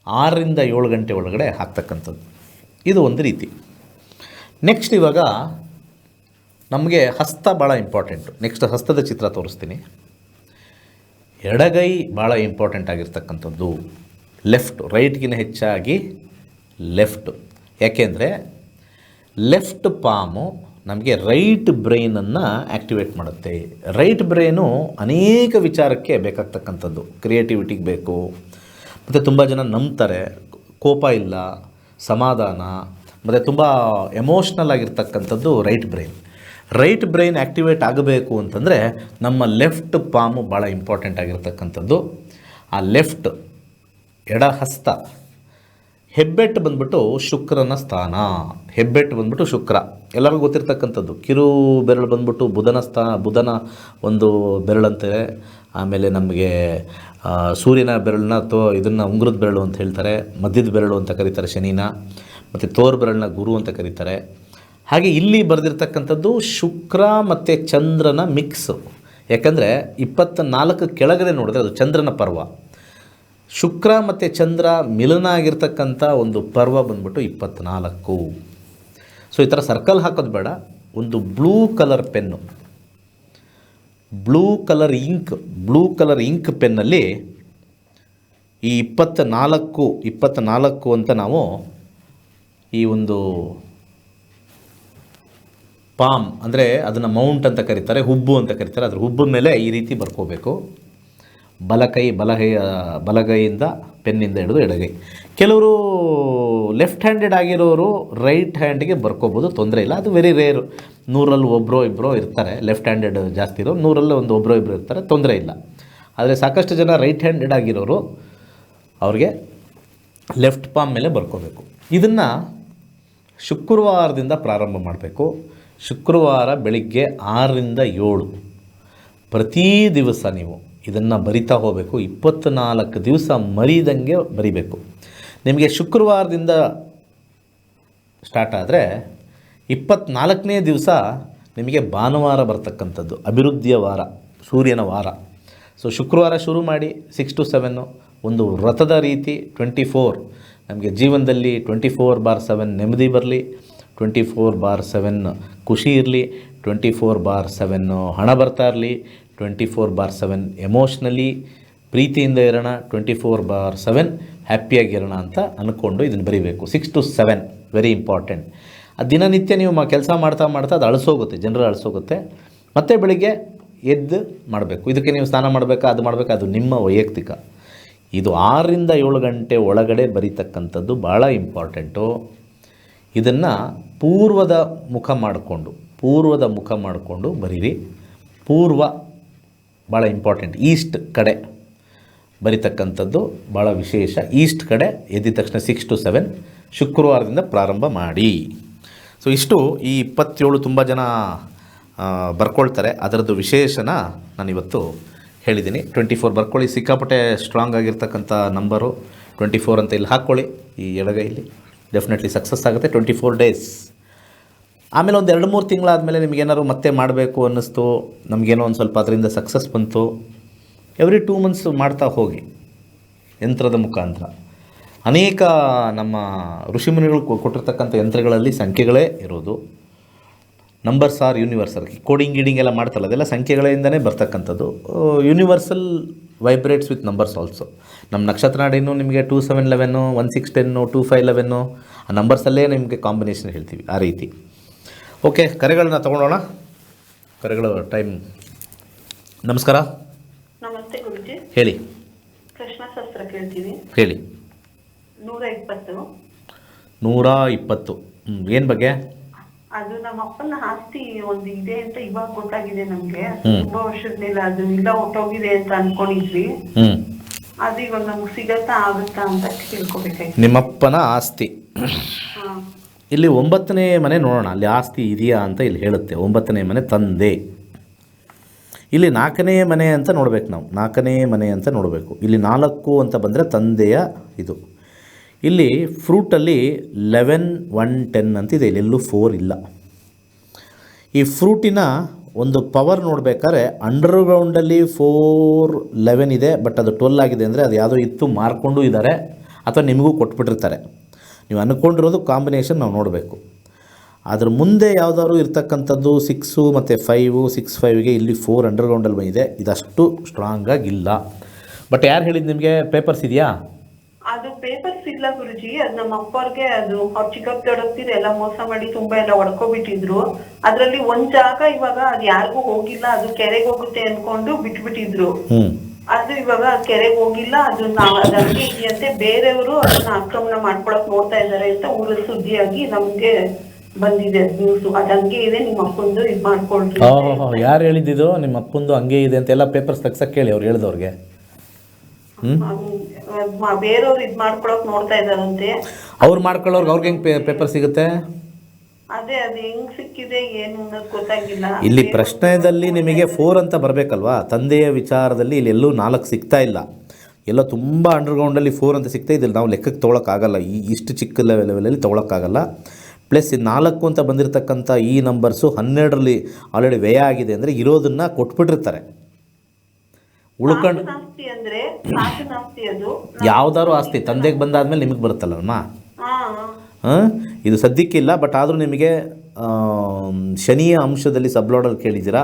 S1: 6ರಿಂದ 7 ಗಂಟೆ ಒಳಗಡೆ ಹಾಕ್ತಕ್ಕಂಥದ್ದು. ಇದು ಒಂದು ರೀತಿ. ನೆಕ್ಸ್ಟ್ ಇವಾಗ ನಮಗೆ ಹಸ್ತ ಭಾಳ ಇಂಪಾರ್ಟೆಂಟು. ನೆಕ್ಸ್ಟ್ ಹಸ್ತದ ಚಿತ್ರ ತೋರಿಸ್ತೀನಿ. ಎಡಗೈ ಭಾಳ ಇಂಪಾರ್ಟೆಂಟ್ ಆಗಿರ್ತಕ್ಕಂಥದ್ದು. ಲೆಫ್ಟು, ರೈಟ್ಗಿನ ಹೆಚ್ಚಾಗಿ ಲೆಫ್ಟು. ಯಾಕೆಂದರೆ ಲೆಫ್ಟ್ ಪಾಮು ನಮಗೆ ರೈಟ್ ಬ್ರೈನನ್ನು ಆ್ಯಕ್ಟಿವೇಟ್ ಮಾಡುತ್ತೆ. ರೈಟ್ ಬ್ರೈನು ಅನೇಕ ವಿಚಾರಕ್ಕೆ ಬೇಕಾಗ್ತಕ್ಕಂಥದ್ದು. ಕ್ರಿಯೇಟಿವಿಟಿಗೆ ಬೇಕು, ಮತ್ತು ತುಂಬ ಜನ ನಂಬ್ತಾರೆ, ಕೋಪ ಇಲ್ಲ, ಸಮಾಧಾನ, ಮತ್ತು ತುಂಬ ಎಮೋಷ್ನಲ್ ಆಗಿರ್ತಕ್ಕಂಥದ್ದು right brain. Right brain activate ಆಗಬೇಕು ಅಂತಂದರೆ ನಮ್ಮ ಲೆಫ್ಟ್ ಪಾಮು ಭಾಳ ಇಂಪಾರ್ಟೆಂಟ್ ಆಗಿರ್ತಕ್ಕಂಥದ್ದು. ಆ ಲೆಫ್ಟ್ ಎಡ ಹಸ್ತ, ಹೆಬ್ಬೆಟ್ಟು ಬಂದ್ಬಿಟ್ಟು ಶುಕ್ರನ ಸ್ಥಾನ. ಹೆಬ್ಬೆಟ್ಟು ಬಂದ್ಬಿಟ್ಟು ಶುಕ್ರ, ಎಲ್ಲರಿಗೂ ಗೊತ್ತಿರ್ತಕ್ಕಂಥದ್ದು. ಕಿರು ಬೆರಳು ಬಂದ್ಬಿಟ್ಟು ಬುಧನ ಒಂದು ಬೆರಳಂತೆ. ಆಮೇಲೆ ನಮಗೆ ಸೂರ್ಯನ ಬೆರಳನ್ನ ಇದನ್ನು ಉಂಗುರದ ಬೆರಳು ಅಂತ ಹೇಳ್ತಾರೆ, ಮಧ್ಯದ ಬೆರಳು ಅಂತ ಕರೀತಾರೆ ಶನಿನ, ಮತ್ತು ತೋರ್ ಬೆರಳನ್ನ ಗುರು ಅಂತ ಕರೀತಾರೆ. ಹಾಗೆ ಇಲ್ಲಿ ಬರೆದಿರ್ತಕ್ಕಂಥದ್ದು ಶುಕ್ರ ಮತ್ತು ಚಂದ್ರನ ಮಿಕ್ಸು. ಯಾಕಂದರೆ 24 ಕೆಳಗಡೆ ನೋಡಿದ್ರೆ ಅದು ಚಂದ್ರನ ಪರ್ವ. ಶುಕ್ರ ಮತ್ತು ಚಂದ್ರ ಮಿಲನ ಆಗಿರ್ತಕ್ಕಂಥ ಒಂದು ಪರ್ವ ಬಂದ್ಬಿಟ್ಟು 24. ಸೊ ಈ ಥರ ಸರ್ಕಲ್ ಹಾಕೋದು ಬೇಡ. ಒಂದು blue colour pen, blue colour ink ಪೆನ್ನಲ್ಲಿ ಈ 24 ಅಂತ ನಾವು ಈ ಒಂದು ಪಾಮ್ ಅಂದರೆ ಅದನ್ನು ಮೌಂಟ್ ಅಂತ ಕರೀತಾರೆ, ಹುಬ್ಬು ಅಂತ ಕರೀತಾರೆ. ಅದ್ರ ಹುಬ್ಬು ಮೇಲೆ ಈ ರೀತಿ ಬರ್ಕೋಬೇಕು. ಬಲಗೈಯಿಂದ ಪೆನ್ನಿಂದ ಹಿಡಿದು ಎಡಗೈ. ಕೆಲವರು ಲೆಫ್ಟ್ ಹ್ಯಾಂಡೆಡ್ ಆಗಿರೋರು ರೈಟ್ ಹ್ಯಾಂಡಿಗೆ ಬರ್ಕೋಬೋದು, ತೊಂದರೆ ಇಲ್ಲ. ಅದು ವೆರಿ ರೇರು. 100ರಲ್ಲಿ ಒಬ್ಬರೋ ಇಬ್ಬರೋ ಇರ್ತಾರೆ ಲೆಫ್ಟ್ ಹ್ಯಾಂಡೆಡ್ ಜಾಸ್ತಿ ಇರೋ, 100ರಲ್ಲಿ ಒಂದು ಒಬ್ಬರೋ ಇಬ್ಬರು ಇರ್ತಾರೆ, ತೊಂದರೆ ಇಲ್ಲ. ಆದರೆ ಸಾಕಷ್ಟು ಜನ ರೈಟ್ ಹ್ಯಾಂಡೆಡ್ ಆಗಿರೋರು ಅವ್ರಿಗೆ ಲೆಫ್ಟ್ ಪಾಮ್ ಮೇಲೆ ಬರ್ಕೋಬೇಕು. ಇದನ್ನು ಶುಕ್ರವಾರದಿಂದ ಪ್ರಾರಂಭ ಮಾಡಬೇಕು. ಶುಕ್ರವಾರ ಬೆಳಿಗ್ಗೆ 6ರಿಂದ 7 ಪ್ರತಿ ದಿವಸ ನೀವು ಇದನ್ನು ಬರಿತಾ ಹೋಗಬೇಕು. 24 ದಿವಸ ಮರೀದಂಗೆ ಬರಿಬೇಕು. ನಿಮಗೆ ಶುಕ್ರವಾರದಿಂದ ಸ್ಟಾರ್ಟ್ ಆದರೆ 24ನೇ ದಿವಸ ನಿಮಗೆ ಭಾನುವಾರ ಬರ್ತಕ್ಕಂಥದ್ದು, ಅಭಿವೃದ್ಧಿಯ ವಾರ, ಸೂರ್ಯನ ವಾರ. ಸೊ ಶುಕ್ರವಾರ ಶುರು ಮಾಡಿ 6 to 7 ಒಂದು ವ್ರತದ ರೀತಿ 24 ನಮಗೆ ಜೀವನದಲ್ಲಿ 24/7 ನೆಮ್ಮದಿ ಬರಲಿ, 24/7 ಖುಷಿ ಇರಲಿ, 24/7 ಹಣ ಬರ್ತಾ ಇರಲಿ, 24/7 ಎಮೋಷ್ನಲಿ ಪ್ರೀತಿಯಿಂದ ಇರೋಣ, 24/7 ಹ್ಯಾಪಿಯಾಗಿರೋಣ ಅಂತ ಅಂದ್ಕೊಂಡು ಇದನ್ನು ಬರೀಬೇಕು. 6 to 7 ವೆರಿ ಇಂಪಾರ್ಟೆಂಟ್. ಆ ದಿನನಿತ್ಯ ನೀವು ಕೆಲಸ ಮಾಡ್ತಾ ಅದು ಅಳಿಸೋಗುತ್ತೆ, ಜನರು ಅಳಿಸೋಗುತ್ತೆ. ಮತ್ತು ಬೆಳಿಗ್ಗೆ ಎದ್ದು ಮಾಡಬೇಕು. ಇದಕ್ಕೆ ನೀವು ಸ್ನಾನ ಮಾಡಬೇಕಾ, ಅದು ಮಾಡಬೇಕಾ, ಅದು ನಿಮ್ಮ ವೈಯಕ್ತಿಕ. ಇದು 6ರಿಂದ 7 ಗಂಟೆ ಒಳಗಡೆ ಬರೀತಕ್ಕಂಥದ್ದು ಭಾಳ ಇಂಪಾರ್ಟೆಂಟು. ಇದನ್ನು ಪೂರ್ವದ ಮುಖ ಮಾಡಿಕೊಂಡು ಬರೀರಿ. ಪೂರ್ವ ಭಾಳ ಇಂಪಾರ್ಟೆಂಟ್. ಈಸ್ಟ್ ಕಡೆ ಬರೀತಕ್ಕಂಥದ್ದು ಭಾಳ ವಿಶೇಷ. ಈಸ್ಟ್ ಕಡೆ ಎದ್ದ ತಕ್ಷಣ 6 to 7 ಶುಕ್ರವಾರದಿಂದ ಪ್ರಾರಂಭ ಮಾಡಿ. ಸೊ ಇಷ್ಟು ಈ 27 ತುಂಬ ಜನ ಬರ್ಕೊಳ್ತಾರೆ. ಅದರದ್ದು ವಿಶೇಷನ ನಾನಿವತ್ತು ಹೇಳಿದ್ದೀನಿ. 24 ಬರ್ಕೊಳ್ಳಿ, ಸಿಕ್ಕಾಪಟ್ಟೆ ಸ್ಟ್ರಾಂಗ್ ಆಗಿರ್ತಕ್ಕಂಥ ನಂಬರು 24 ಅಂತ ಇಲ್ಲಿ ಹಾಕ್ಕೊಳ್ಳಿ. ಈ ಎಡಗೈಲಿ ಡೆಫಿನೆಟ್ಲಿ ಸಕ್ಸಸ್ ಆಗುತ್ತೆ 24 ಡೇಸ್. ಆಮೇಲೆ ಒಂದು 2-3 ತಿಂಗಳಾದಮೇಲೆ ನಿಮಗೇನಾದ್ರು ಮತ್ತೆ ಮಾಡಬೇಕು ಅನ್ನಿಸ್ತು, ನಮಗೇನೋ ಒಂದು ಸ್ವಲ್ಪ ಅದರಿಂದ ಸಕ್ಸಸ್ ಬಂತು, ಎವ್ರಿ 2 ಮಂತ್ಸ್ ಮಾಡ್ತಾ ಹೋಗಿ ಯಂತ್ರದ ಮುಖಾಂತರ. ಅನೇಕ ನಮ್ಮ ಋಷಿಮುನಿಗಳು ಕೊಟ್ಟಿರ್ತಕ್ಕಂಥ ಯಂತ್ರಗಳಲ್ಲಿ ಸಂಖ್ಯೆಗಳೇ ಇರೋದು. Numbers are universal. ಕೋಡಿಂಗ್ ಗೀಡಿಂಗ್ ಎಲ್ಲ ಮಾಡ್ತಲ್ಲ, ಅದೆಲ್ಲ ಸಂಖ್ಯೆಗಳಿಂದನೇ ಬರ್ತಕ್ಕಂಥದ್ದು. Universal vibrates with numbers also. ನಮ್ಮ ನಕ್ಷತ್ರ ನಾಡಿನೂ ನಿಮಗೆ 2711, 1610, 2511 ಆ ನಂಬರ್ಸಲ್ಲೇ ನಿಮಗೆ ಕಾಂಬಿನೇಷನ್ ಹೇಳ್ತೀವಿ, ಆ ರೀತಿ. ಓಕೆ, ಕರೆಗಳನ್ನ ತೊಗೊಳ್ಳೋಣ. ಕರೆಗಳು ಟೈಮ್. ನಮಸ್ಕಾರ.
S2: ನಮಸ್ತೆ ಗುರುಜಿ.
S1: ಹೇಳಿ.
S2: ಪ್ರಶ್ನಾಶಾಸ್ತ್ರ ಕೇಳ್ತೀವಿ.
S1: ಹೇಳಿ.
S2: 120.
S1: 120. ಏನು ಬಗ್ಗೆ?
S2: ಅದು ನಮ್ಮ ಅಪ್ಪನ ಆಸ್ತಿ ಒಂದು ಇದೆ ಅಂತ ಇವಾಗ ಗೊತ್ತಾಗಿದೆ ನಮ್ಗೆ. ತುಂಬಾ ವರ್ಷದ ಮೇಲೆ ಅದು ಇಲ್ಲ ಹೊಟ್ಟೋಗಿದೆ ಅಂತ ಅನ್ಕೊಂಡಿದ್ವಿ. ಅದು ಇವಾಗ ನಮ್ಗೆ ಸಿಗತ್ತಾ ಆಗುತ್ತಾ ಅಂತ ತಿಳ್ಕೊಬೇಕಾಯ್ತು.
S1: ನಿಮ್ಮಪ್ಪನ ಆಸ್ತಿ ಇಲ್ಲಿ 9ನೇ ಮನೆ ನೋಡೋಣ, ಅಲ್ಲಿ ಆಸ್ತಿ ಇದೆಯಾ ಅಂತ ಇಲ್ಲಿ ಹೇಳುತ್ತೆ. 9ನೇ ಮನೆ ತಂದೆ. ಇಲ್ಲಿ 4ನೇ ಮನೆ ಅಂತ ನೋಡಬೇಕು ನಾವು. 4ನೇ ಮನೆ ಅಂತ ನೋಡಬೇಕು. ಇಲ್ಲಿ 4 ಅಂತ ಬಂದರೆ ತಂದೆಯ ಇದು. ಇಲ್ಲಿ ಫ್ರೂಟಲ್ಲಿ 11, 1, 10 ಅಂತಿದೆ. ಇಲ್ಲೆಲ್ಲೂ 4 ಇಲ್ಲ. ಈ ಫ್ರೂಟಿನ ಒಂದು ಪವರ್ ನೋಡಬೇಕಾದ್ರೆ ಅಂಡರ್ಗ್ರೌಂಡಲ್ಲಿ 4, 11 ಇದೆ, ಬಟ್ ಅದು 12 ಆಗಿದೆ ಅಂದರೆ ಅದು ಯಾವುದೋ ಇತ್ತು ಮಾರ್ಕೊಂಡು ಇದ್ದಾರೆ ಅಥವಾ ನಿಮಗೂ ಕೊಟ್ಬಿಟ್ಟಿರ್ತಾರೆ. ನೀವು ಅಂದ್ಕೊಂಡಿರೋದು ಕಾಂಬಿನೇಷನ್ ನಾವು ನೋಡಬೇಕು. ಅದ್ರ ಮುಂದೆ ಯಾವುದಾದ್ರು ಇರ್ತಕ್ಕಂಥದ್ದು 6 ಮತ್ತು 5, 6, 5ಗೆ ಇಲ್ಲಿ 4 ಅಂಡರ್ಗ್ರೌಂಡಲ್ಲಿ ಬಂದಿದೆ. ಇದಷ್ಟು ಸ್ಟ್ರಾಂಗಾಗಿಲ್ಲ. ಬಟ್ ಯಾರು ಹೇಳಿದ್ದು ನಿಮಗೆ? ಪೇಪರ್ಸ್ ಇದೆಯಾ?
S2: ಅದು ಪೇಪರ್ಸ್ ಇಲ್ಲ ಗುರುಜಿ. ಅದು ನಮ್ಮ ಅಪ್ಪವ್ರಿಗೆ ಅದು ಅವ್ರ ಚಿಕ್ಕಪ್ಪ ದೊಡ್ಡಪ್ಪಿದ್ರು ಎಲ್ಲ ಮೋಸ ಮಾಡಿ ತುಂಬಾ ಎಲ್ಲ ಹೊಡ್ಕೊಬಿಟ್ಟಿದ್ರು. ಅದ್ರಲ್ಲಿ ಒಂದ್ ಜಾಗ ಇವಾಗ ಅದು ಯಾರಿಗೂ ಹೋಗಿಲ್ಲ, ಅದು ಕೆರೆಗೆ ಹೋಗುತ್ತೆ ಅನ್ಕೊಂಡು ಬಿಟ್ಬಿಟ್ಟಿದ್ರು. ಅದು ಇವಾಗ ಕೆರೆಗೆ ಹೋಗಿಲ್ಲ, ಅದು ನಾವು ಅದಂಗೆ ಇದೆಯಂತೆ. ಬೇರೆಯವರು ಅದನ್ನ ಆಕ್ರಮಣ ಮಾಡ್ಕೊಳಕ್ ನೋಡ್ತಾ ಇದಾರೆ ಅಂತ ಊರಲ್ಲಿ ಸುದ್ದಿಯಾಗಿ ನಮ್ಗೆ ಬಂದಿದೆ ನ್ಯೂಸ್. ಅದಂಗೆ ಇದೆ, ನಿಮ್ಮ ಅಪ್ಪಂದು ಇದು ಮಾಡ್ಕೊಳ್ರಿ.
S1: ಯಾರು ಹೇಳಿದ್ದು ನಿಮ್ಮ ಅಪ್ಪಂದು ಹಂಗೆ ಇದೆ ಅಂತ? ಎಲ್ಲ ಪೇಪರ್ಸ್ ತೆಗ್ಸಕ್ಕೆ ಹೇಳಿ ಅವ್ರು ಹೇಳಿದವ್ರಿಗೆ.
S2: ಬೇರೆಯವ್ರು ಇದು ಮಾಡ್ಕೊಳಕ್ ನೋಡ್ತಾ ಇದಾರಂತೆ.
S1: ಅವ್ರು ಮಾಡ್ಕೊಳ್ಳೋರ್ಗೆ ಅವ್ರಿಗೆ ಹೆಂಗೆ ಪೇಪರ್ ಸಿಗುತ್ತೆ?
S2: ಅದೇ ಅದು ಹೆಂಗ್ ಸಿಕ್ಕಿದೆ ಏನು ಅನ್ನೋದು ಗೊತ್ತಾಗಿಲ್ಲ.
S1: ಇಲ್ಲಿ ಪ್ರಶ್ನೆಯಲ್ಲಿ ನಿಮಗೆ 4 ಅಂತ ಬರಬೇಕಲ್ವಾ? ತಂದೆಯ ವಿಚಾರದಲ್ಲಿ ಇಲ್ಲಿ ಎಲ್ಲೂ 4 ಸಿಗ್ತಾ ಇಲ್ಲ. ಎಲ್ಲ ತುಂಬ ಅಂಡರ್ಗ್ರೌಂಡಲ್ಲಿ 4 ಅಂತ ಸಿಗ್ತಾ ಇದ್ದಿಲ್ಲ. ನಾವು ಲೆಕ್ಕಕ್ಕೆ ತೊಗೊಳಕ್ಕಾಗಲ್ಲ, ಇಷ್ಟು ಚಿಕ್ಕ ಲೆವೆಲಲ್ಲಿ ತೊಗೊಳಕ್ಕಾಗಲ್ಲ. ಪ್ಲಸ್ 4 ಅಂತ ಬಂದಿರತಕ್ಕಂಥ ಈ ನಂಬರ್ಸು 12ರಲ್ಲಿ ಆಲ್ರೆಡಿ ವ್ಯಯ ಆಗಿದೆ ಅಂದರೆ ಇರೋದನ್ನು ಕೊಟ್ಬಿಟ್ಟಿರ್ತಾರೆ. ಉಳ್ಕೊಂಡು ಯಾವ್ದಾದ್ರು ಆಸ್ತಿ ತಂದೆಗೆ ಬಂದಾದ್ಮೇಲೆ ನಿಮಗೆ ಬರುತ್ತಲ್ಲಮ್ಮ. ಇದು ಸದ್ಯಕ್ಕಿಲ್ಲ, ಬಟ್ ಆದರೂ ನಿಮಗೆ ಶನಿಯ ಅಂಶದಲ್ಲಿ ಸಬ್ಲಾಡಲ್ಲಿ ಕೇಳಿದ್ದೀರಾ.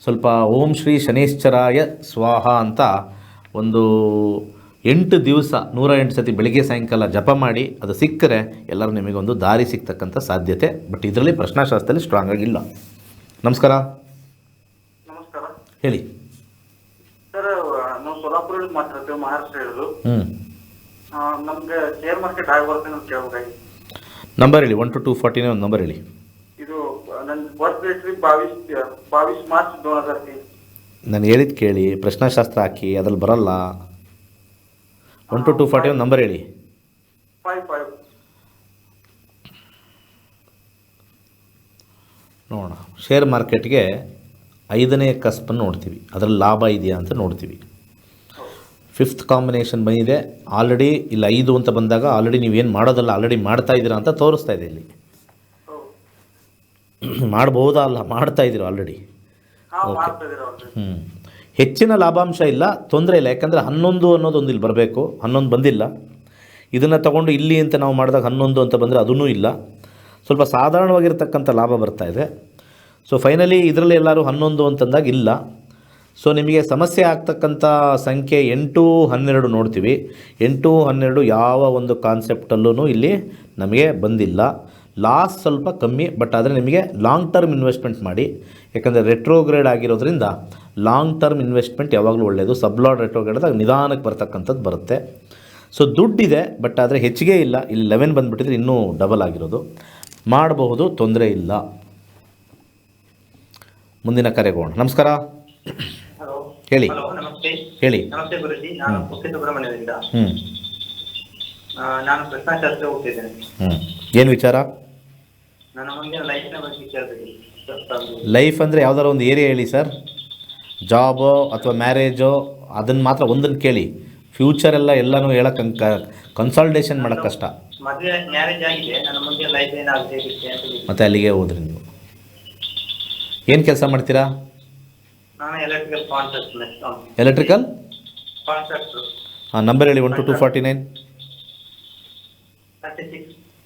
S1: ಸ್ವಲ್ಪ ಓಂ ಶ್ರೀ ಶನೇಶ್ಚರಾಯ ಸ್ವಾಹ ಅಂತ ಒಂದು 8 ದಿವಸ 108 ಸತಿ ಬೆಳಿಗ್ಗೆ ಸಾಯಂಕಾಲ ಜಪ ಮಾಡಿ, ಅದು ಸಿಕ್ಕರೆ ಎಲ್ಲರೂ ನಿಮಗೊಂದು ದಾರಿ ಸಿಗ್ತಕ್ಕಂಥ ಸಾಧ್ಯತೆ. ಬಟ್ ಇದರಲ್ಲಿ ಪ್ರಶ್ನಾಶಾಸ್ತ್ರದಲ್ಲಿ ಸ್ಟ್ರಾಂಗ್ ಆಗಿಲ್ಲ. ನಮಸ್ಕಾರ.
S3: ನಮಸ್ಕಾರ.
S1: ಹೇಳಿ
S3: ಸರ್, ನಾವು ಸೋಲಾಪುರದಲ್ಲಿ ಮಾತಾಡ್ತೇವೆ, ಮಹಾರಾಷ್ಟ್ರ ಇರೋದು. ನಮ್ಗೆ ಶೇರ್ ಮಾರ್ಕೆಟ್ ಆಗಿ ಬರ್ತೇನೆ ಅಂತ ಕೇಳ್ಬೇಕಾಗಿ.
S1: ನಂಬರ್ ಹೇಳಿ. 1 to 240 ಒಂದು ನಂಬರ್ ಹೇಳಿ.
S3: ಇದು ನನ್ನ ಬರ್ತ್ ಡೇಟ್ 22 ಮಾರ್ಚ್ 2003.
S1: ನಾನು ಹೇಳಿದ್ದು ಕೇಳಿ, ಪ್ರಶ್ನಾಶಾಸ್ತ್ರ ಹಾಕಿ, ಅದ್ರಲ್ಲಿ ಬರಲ್ಲ. 1 to 240 ಒಂದು ನಂಬರ್ ಹೇಳಿ.
S3: 55.
S1: ನೋಡೋಣ. ಶೇರ್ ಮಾರ್ಕೆಟ್ಗೆ 5ನೇ ಕಸ್ಪನ್ನು ನೋಡ್ತೀವಿ, ಅದರಲ್ಲಿ ಲಾಭ ಇದೆಯಾ ಅಂತ ನೋಡ್ತೀವಿ. 5th ಕಾಂಬಿನೇಷನ್ ಬಂದಿದೆ ಆಲ್ರೆಡಿ. ಇಲ್ಲಿ 5 ಅಂತ ಬಂದಾಗ ಆಲ್ರೆಡಿ ನೀವೇನು ಮಾಡೋದಲ್ಲ, ಆಲ್ರೆಡಿ ಮಾಡ್ತಾ ಇದ್ದೀರಾ ಅಂತ ತೋರಿಸ್ತಾ ಇದೆ ಇಲ್ಲಿ. ಮಾಡ್ಬೋದಾ? ಅಲ್ಲ, ಮಾಡ್ತಾ ಇದ್ದೀರಾ ಆಲ್ರೆಡಿ. ಓಕೆ. ಹೆಚ್ಚಿನ ಲಾಭಾಂಶ ಇಲ್ಲ, ತೊಂದರೆ ಇಲ್ಲ. ಯಾಕಂದರೆ 11 ಅನ್ನೋದು ಇಲ್ಲಿ ಬರಬೇಕು. 11 ಬಂದಿಲ್ಲ. ಇದನ್ನು ತಗೊಂಡು ಇಲ್ಲಿ ಅಂತ ನಾವು ಮಾಡಿದಾಗ 11 ಅಂತ ಬಂದರೆ ಅದೂ ಇಲ್ಲ. ಸ್ವಲ್ಪ ಸಾಧಾರಣವಾಗಿರ್ತಕ್ಕಂಥ ಲಾಭ ಬರ್ತಾ ಇದೆ. ಸೊ ಫೈನಲಿ ಇದರಲ್ಲಿ ಎಲ್ಲರೂ 11 ಅಂತಂದಾಗ ಇಲ್ಲ. ಸೊ ನಿಮಗೆ ಸಮಸ್ಯೆ ಆಗ್ತಕ್ಕಂಥ ಸಂಖ್ಯೆ 8, 12 ನೋಡ್ತೀವಿ. 8, 12 ಯಾವ ಒಂದು ಕಾನ್ಸೆಪ್ಟಲ್ಲೂ ಇಲ್ಲಿ ನಮಗೆ ಬಂದಿಲ್ಲ. ಲಾಸ್ ಸ್ವಲ್ಪ ಕಮ್ಮಿ, ಬಟ್ ಆದರೆ ನಿಮಗೆ ಲಾಂಗ್ ಟರ್ಮ್ ಇನ್ವೆಸ್ಟ್ಮೆಂಟ್ ಮಾಡಿ. ಯಾಕಂದರೆ ರೆಟ್ರೋಗ್ರೇಡ್ ಆಗಿರೋದ್ರಿಂದ ಲಾಂಗ್ ಟರ್ಮ್ ಇನ್ವೆಸ್ಟ್ಮೆಂಟ್ ಯಾವಾಗಲೂ ಒಳ್ಳೆಯದು. ಸಬ್ಲಾಡ್ ರೆಟ್ರೋಗ್ರೇಡ್ದಾಗ ನಿಧಾನಕ್ಕೆ ಬರ್ತಕ್ಕಂಥದ್ದು ಬರುತ್ತೆ. ಸೊ ದುಡ್ಡಿದೆ, ಬಟ್ ಆದರೆ ಹೆಚ್ಚಿಗೆ ಇಲ್ಲ. ಇಲ್ಲಿ 11 ಬಂದುಬಿಟ್ಟಿದ್ರೆ ಇನ್ನೂ ಡಬಲ್ ಆಗಿರೋದು. ಮಾಡಬಹುದು, ತೊಂದರೆ ಇಲ್ಲ. ಮುಂದಿನ ಕರೆಗೋಣ. ನಮಸ್ಕಾರ. ಹೇಳಿ.
S4: ನಮಸ್ತೆ.
S1: ಹೇಳಿ.
S4: ನಮಸ್ತೆ ಗುರುಜಿ, ನಾನು ಪುಷ್ಟಿ ಸುಬ್ರಹ್ಮಣ್ಯದಿಂದ. ನಾನು ಪ್ರಶ್ನಾಶಾಸ್ತ್ರ ಓದ್ತಿದ್ದೇನೆ.
S1: ಏನು ವಿಚಾರ?
S4: ನನ್ನ ಮುಂದಿನ ಲೈಫ್ನ ಬಗ್ಗೆ ಕೇಳಬೇಕು.
S1: ಲೈಫ್ ಅಂದರೆ ಯಾವ್ದಾರು ಒಂದು ಏರಿಯಾ ಹೇಳಿ ಸರ್. ಜಾಬೋ ಅಥವಾ ಮ್ಯಾರೇಜೋ ಅದನ್ನು ಮಾತ್ರ ಒಂದನ್ನು ಕೇಳಿ. ಫ್ಯೂಚರೆಲ್ಲ ಎಲ್ಲನೂ ಹೇಳೋಕ್ಕೆ ಕನ್ಸಾಲ್ಟೇಷನ್ ಮಾಡೋಕ್ಕೆ ಕಷ್ಟ.
S4: ಮದುವೆ ಮ್ಯಾರೇಜ್ ಆಗಿದೆ, ನನ್ನ ಮುಂದೆ ಲೈಫ್ ಏನಾಗುತ್ತೆ ಅಂತ ಹೇಳಿ.
S1: ಮತ್ತು ಅಲ್ಲಿಗೆ ಹೋದ್ರಿ ನೀವು. ಏನು ಕೆಲಸ ಮಾಡ್ತೀರಾ?
S4: ನಾನು ಎಲೆಕ್ಟ್ರಿಕಲ್ ಕಾಂಟ್ರಾಕ್ಟರ್.
S1: Electrical
S4: contractor.
S1: ಹಾಂ, ನಂಬರ್ ಹೇಳಿ. 1 to 249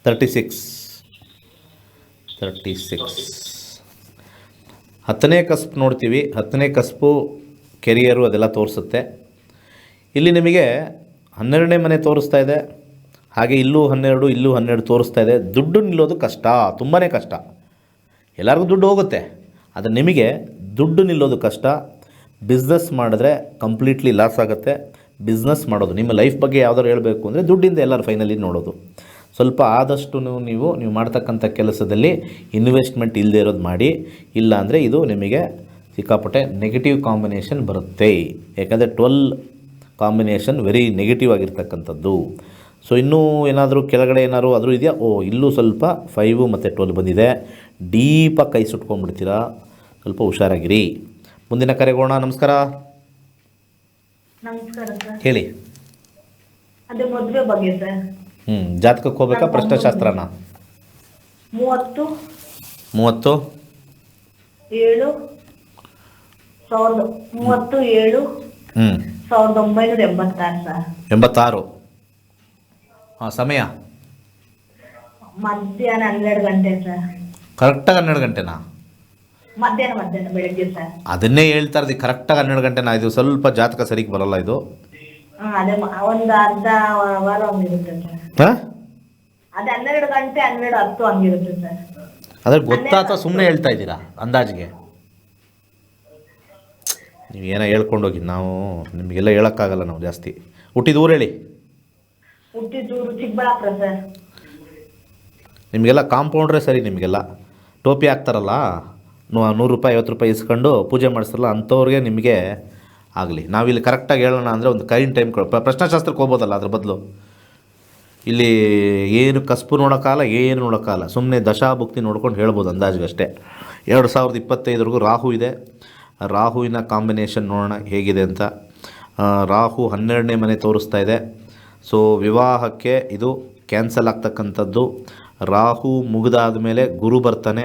S4: 36.
S1: 10ನೇ ಕಸ್ಬು ನೋಡ್ತೀವಿ. 10ನೇ ಕಸ್ಬು ಕೆರಿಯರು ಅದೆಲ್ಲ ತೋರಿಸುತ್ತೆ. ಇಲ್ಲಿ ನಿಮಗೆ 12ನೇ ಮನೆ ತೋರಿಸ್ತಾ ಇದೆ. ಹಾಗೆ ಇಲ್ಲೂ 12, ಇಲ್ಲೂ 12 ತೋರಿಸ್ತಾ ಇದೆ. ದುಡ್ಡು ನಿಲ್ಲೋದು ಕಷ್ಟ, ತುಂಬಾ ಕಷ್ಟ. ಎಲ್ಲರಿಗೂ ದುಡ್ಡು ಹೋಗುತ್ತೆ, ಆದರೆ ನಿಮಗೆ ದುಡ್ಡು ನಿಲ್ಲೋದು ಕಷ್ಟ. ಬಿಸ್ನೆಸ್ ಮಾಡಿದ್ರೆ ಕಂಪ್ಲೀಟ್ಲಿ ಲಾಸ್ ಆಗುತ್ತೆ. ಬಿಸ್ನೆಸ್ ಮಾಡೋದು, ನಿಮ್ಮ ಲೈಫ್ ಬಗ್ಗೆ ಯಾವ್ದಾದ್ರು ಹೇಳಬೇಕು ಅಂದರೆ ದುಡ್ಡಿಂದ ಎಲ್ಲರೂ ಫೈನಲಿ ನೋಡೋದು. ಸ್ವಲ್ಪ ಆದಷ್ಟು ನೀವು ಮಾಡ್ತಕ್ಕಂಥ ಕೆಲಸದಲ್ಲಿ ಇನ್ವೆಸ್ಟ್ಮೆಂಟ್ ಇಲ್ಲದೆ ಇರೋದು ಮಾಡಿ. ಇಲ್ಲ ಅಂದರೆ ಇದು ನಿಮಗೆ ಸಿಕ್ಕಾಪಟ್ಟೆ ನೆಗೆಟಿವ್ ಕಾಂಬಿನೇಷನ್ ಬರುತ್ತೆ. ಯಾಕಂದರೆ 12 ಕಾಂಬಿನೇಷನ್ ವೆರಿ ನೆಗೆಟಿವ್ ಆಗಿರ್ತಕ್ಕಂಥದ್ದು. ಸೊ ಇನ್ನೂ ಏನಾದರೂ ಕೆಳಗಡೆ ಏನಾದರೂ ಆದರೂ ಇದೆಯಾ? ಇಲ್ಲೂ ಸ್ವಲ್ಪ 5 ಮತ್ತು 12 ಬಂದಿದೆ. ಡೀಪಾಗಿ ಕೈ ಸುಟ್ಕೊಂಡ್ಬಿಡ್ತೀರಾ, ಸ್ವಲ್ಪ ಹುಷಾರಾಗಿರಿ. ಮುಂದಿನ ಕರೆಗೋಣ. ನಮಸ್ಕಾರ,
S2: ನಮಸ್ಕಾರ ಸರ್.
S1: ಹೇಳಿ.
S2: ಅದೇ ಮದುವೆ ಬಗ್ಗೆ ಸರ್.
S1: ಜಾತಕಕ್ಕೆ ಹೋಗ್ಬೇಕಾ ಪ್ರಶ್ನೆಶಾಸ್ತ್ರನ?
S2: 30/7/1986 ಸರ್.
S1: 86. ಹಾಂ, ಸಮಯ
S2: ಮಧ್ಯಾಹ್ನ 12 ಗಂಟೆ ಸರ್.
S1: ಕರೆಕ್ಟಾಗಿ 12 ಗಂಟೆನಾ?
S2: ಮಧ್ಯಾಹ್ನ ಬೆಳಗ್ಗೆ ಸರ್.
S1: ಅದನ್ನೇ ಹೇಳ್ತಾ ಇರ್ದಿ, ಕರೆಕ್ಟಾಗಿ 12 ಗಂಟೆನಾ? ಇದು ಸ್ವಲ್ಪ ಜಾತಕ ಸರಿಗೆ ಬರೋಲ್ಲ ಇದು.
S2: ಅದೇ ಒಂದು ಅರ್ಧ ವಾರ ಹಂಗಿರುತ್ತೆ ಸರ್.
S1: ಹಾಂ,
S2: ಅದೇ 12 ಗಂಟೆ 12:10 ಹಂಗಿರುತ್ತೆ ಸರ್.
S1: ಅದ್ರ ಗೊತ್ತಾತ ಸುಮ್ಮನೆ ಹೇಳ್ತಾ ಇದ್ದೀರಾ ಅಂದಾಜಿಗೆ? ನೀವು ಏನೋ ಹೇಳ್ಕೊಂಡೋಗಿ, ನಾವು ನಿಮಗೆಲ್ಲ ಹೇಳೋಕ್ಕಾಗಲ್ಲ ನಾವು ಜಾಸ್ತಿ. ಹುಟ್ಟಿದ ಊರು ಹೇಳಿ.
S2: ಹುಟ್ಟಿದೂರು ಚಿಕ್ಕಬಳ್ಳಾಪುರ ಸರ್.
S1: ನಿಮಗೆಲ್ಲ ಕಾಂಪೌಂಡ್ರೇ ಸರಿ. ನಿಮಗೆಲ್ಲ ಟೋಪಿ ಹಾಕ್ತಾರಲ್ಲ, 100 ರೂಪಾಯಿ 50 ರೂಪಾಯಿ ಇಸ್ಕೊಂಡು ಪೂಜೆ ಮಾಡಿಸ್ತಾರಲ್ಲ, ಅಂಥವ್ರಿಗೆ ನಿಮಗೆ ಆಗಲಿ. ನಾವಿಲ್ಲಿ ಕರೆಕ್ಟಾಗಿ ಹೇಳೋಣ ಅಂದರೆ ಒಂದು ಕೈನ್ ಟೈಮ್ ಪ್ರಶ್ನಾಶಾಸ್ತ್ರಕ್ಕೆ ಹೋಗ್ಬೋದಲ್ಲ. ಅದ್ರ ಬದಲು ಇಲ್ಲಿ ಏನು ಕಸ್ಬು ನೋಡೋಕ್ಕಾಗಲ್ಲ, ಏನು ನೋಡೋಕ್ಕಾಗಲ್ಲ. ಸುಮ್ಮನೆ ದಶಾಭುಕ್ತಿ ನೋಡ್ಕೊಂಡು ಹೇಳ್ಬೋದು ಅಂದಾಜಿಗಷ್ಟೇ. 2025ವರೆಗೂ ರಾಹು ಇದೆ. ರಾಹುವಿನ ಕಾಂಬಿನೇಷನ್ ನೋಡೋಣ ಹೇಗಿದೆ ಅಂತ. ರಾಹು 12ನೇ ಮನೆ ತೋರಿಸ್ತಾ ಇದೆ. ಸೊ ವಿವಾಹಕ್ಕೆ ಇದು ಕ್ಯಾನ್ಸಲ್ ಆಗ್ತಕ್ಕಂಥದ್ದು. ರಾಹು ಮುಗಿದಾದ ಮೇಲೆ ಗುರು ಬರ್ತಾನೆ.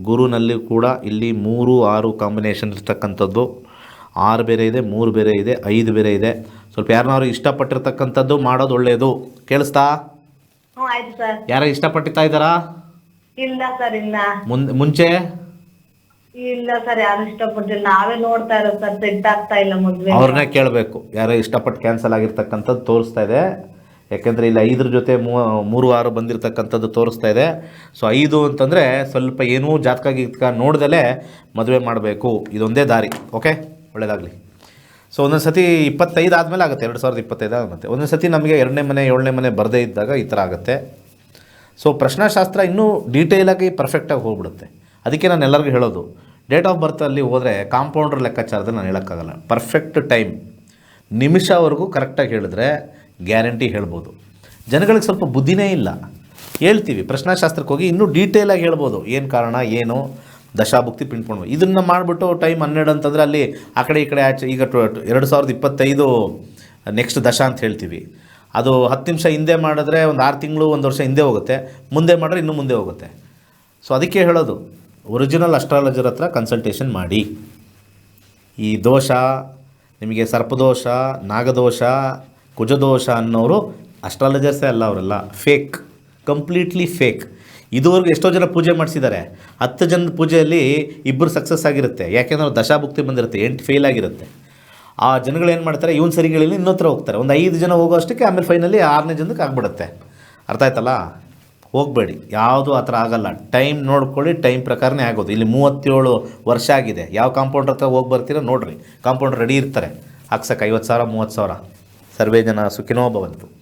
S1: ಗುರುನಲ್ಲಿ ಕೂಡ ಇಲ್ಲಿ 3, 6 ಕಾಂಬಿನೇಷನ್ ಇರ್ತಕ್ಕಂಥದ್ದು. 6 ಬೇರೆ ಇದೆ, 3 ಬೇರೆ ಇದೆ, 5 ಬೇರೆ ಇದೆ. ಸ್ವಲ್ಪ ಯಾರನ್ನಾರು ಇಷ್ಟಪಟ್ಟಿರ್ತಕ್ಕಂಥದ್ದು ಮಾಡೋದು ಒಳ್ಳೆಯದು. ಕೇಳಿಸ್ತಾ?
S2: ಆಯ್ತು ಸರ್.
S1: ಯಾರು ಇಷ್ಟಪಟ್ಟಿರ್ತಾ ಇದ್ದಾರಾ?
S2: ಇಲ್ಲ ಸರ್, ಇಲ್ಲ.
S1: ಮುಂಚೆ
S2: ಇಲ್ಲ ಸರ್, ಯಾರು ಇಷ್ಟಪಟ್ಟಿಲ್ಲ. ನಾವೇ ನೋಡ್ತಾ ಇರೋದು ಸರ್, ಸೆಟ್ ಆಗ್ತಾ ಇಲ್ಲ ಮದ್ವೆ.
S1: ಅವ್ರನ್ನೇ ಕೇಳಬೇಕು. ಯಾರೋ ಇಷ್ಟಪಟ್ಟು ಕ್ಯಾನ್ಸಲ್ ಆಗಿರ್ತಕ್ಕಂಥದ್ದು ತೋರಿಸ್ತಾ ಇದೆ. ಯಾಕೆಂದರೆ ಇಲ್ಲಿ 5 ಜೊತೆ 3, 6 ಬಂದಿರತಕ್ಕಂಥದ್ದು ತೋರಿಸ್ತಾ ಇದೆ. ಸೊ 5 ಅಂತಂದರೆ ಸ್ವಲ್ಪ ಏನೂ ಜಾತಕ ನೋಡ್ದಲೇ ಮದುವೆ ಮಾಡಬೇಕು. ಇದೊಂದೇ ದಾರಿ. ಓಕೆ, ಒಳ್ಳೆಯದಾಗಲಿ. ಸೊ ಒಂದೊಂದು ಸತಿ 25 ಆದಮೇಲೆ ಆಗುತ್ತೆ, 2025 ಆಗುತ್ತೆ. ಒಂದೊಂದು ಸತಿ ನಮಗೆ 2ನೇ ಮನೆ 7ನೇ ಮನೆ ಬರದೇ ಇದ್ದಾಗ ಈ ಥರ ಆಗುತ್ತೆ. ಸೊ ಪ್ರಶ್ನಾಶಾಸ್ತ್ರ ಇನ್ನೂ ಡೀಟೇಲಾಗಿ ಪರ್ಫೆಕ್ಟಾಗಿ ಹೋಗ್ಬಿಡುತ್ತೆ. ಅದಕ್ಕೆ ನಾನು ಎಲ್ಲರಿಗೂ ಹೇಳೋದು, ಡೇಟ್ ಆಫ್ ಬರ್ತಲ್ಲಿ ಹೋದರೆ ಕಾಂಪೌಂಡ್ರ್ ಲೆಕ್ಕಾಚಾರದಲ್ಲಿ ನಾನು ಹೇಳೋಕ್ಕಾಗಲ್ಲ. ಪರ್ಫೆಕ್ಟ್ ಟೈಮ್ ನಿಮಿಷವರೆಗೂ ಕರೆಕ್ಟಾಗಿ ಹೇಳಿದ್ರೆ ಗ್ಯಾರಂಟಿ ಹೇಳ್ಬೋದು. ಜನಗಳಿಗೆ ಸ್ವಲ್ಪ ಬುದ್ಧಿನೇ ಇಲ್ಲ. ಹೇಳ್ತೀವಿ ಪ್ರಶ್ನಾಶಾಸ್ತ್ರಕ್ಕೆ ಹೋಗಿ ಇನ್ನೂ ಡೀಟೇಲಾಗಿ ಹೇಳ್ಬೋದು, ಏನು ಕಾರಣ, ಏನು ದಶಾಭುಕ್ತಿ ಪಿಂಡ್ಕೊಂಡು. ಇದನ್ನು ಮಾಡಿಬಿಟ್ಟು ಟೈಮ್ 12 ಅಂತಂದರೆ ಅಲ್ಲಿ ಆ ಕಡೆ ಈ ಕಡೆ ಆಚೆ. ಈಗ 2025 ನೆಕ್ಸ್ಟ್ ದಶಾ ಅಂತ ಹೇಳ್ತೀವಿ. ಅದು 10 ನಿಮಿಷ ಹಿಂದೆ ಮಾಡಿದ್ರೆ ಒಂದು 6 ತಿಂಗಳು 1 ವರ್ಷ ಹಿಂದೆ ಹೋಗುತ್ತೆ. ಮುಂದೆ ಮಾಡಿದ್ರೆ ಇನ್ನೂ ಮುಂದೆ ಹೋಗುತ್ತೆ. ಸೊ ಅದಕ್ಕೆ ಹೇಳೋದು, ಒರಿಜಿನಲ್ ಅಸ್ಟ್ರಾಲಜರ್ ಹತ್ರ ಕನ್ಸಲ್ಟೇಷನ್ ಮಾಡಿ. ಈ ದೋಷ ನಿಮಗೆ ಸರ್ಪದೋಷ, ನಾಗದೋಷ, ಕುಜದೋಷ ಅನ್ನೋರು ಅಸ್ಟ್ರಾಲಜರ್ಸೇ ಅಲ್ಲ. ಅವರೆಲ್ಲ ಫೇಕ್, ಕಂಪ್ಲೀಟ್ಲಿ ಫೇಕ್. ಇದುವರೆಗೂ ಎಷ್ಟೋ ಜನ ಪೂಜೆ ಮಾಡಿಸಿದ್ದಾರೆ. 10 ಜನದ ಪೂಜೆಯಲ್ಲಿ 2 ಸಕ್ಸಸ್ ಆಗಿರುತ್ತೆ. ಯಾಕೆಂದ್ರೆ ಅವ್ರು ದಶಾಭುಕ್ತಿ ಬಂದಿರುತ್ತೆ, 8 ಫೇಲ್ ಆಗಿರುತ್ತೆ. ಆ ಜನಗಳು ಏನು ಮಾಡ್ತಾರೆ, ಇವನು ಸರಿಗಳಿಲ್ಲ ಇನ್ನೊತ್ತರ ಹೋಗ್ತಾರೆ. ಒಂದು 5 ಜನ ಹೋಗೋ ಅಷ್ಟಕ್ಕೆ ಆಮೇಲೆ ಫೈನಲಿ 6ನೇ ಜನಕ್ಕೆ ಆಗಿಬಿಡುತ್ತೆ. ಅರ್ಥ ಆಯ್ತಲ್ಲ? ಹೋಗಬೇಡಿ, ಯಾವುದು ಆ ಥರ ಆಗಲ್ಲ. ಟೈಮ್ ನೋಡ್ಕೊಳ್ಳಿ, ಟೈಮ್ ಪ್ರಕಾರನೇ ಆಗೋದು. ಇಲ್ಲಿ 37 ವರ್ಷ ಆಗಿದೆ. ಯಾವ ಕಾಂಪೌಂಡ್ರ್ ಹತ್ರ ಹೋಗಿ ಬರ್ತೀರೋ ನೋಡಿರಿ, ಕಾಂಪೌಂಡ್ರ್ ರೆಡಿ ಇರ್ತಾರೆ ಹಾಕ್ಸಕ್ಕೆ 50,000 30,000. ಸರ್ವೇ ಜನ ಸುಖಿನೋ ಭವಂತು.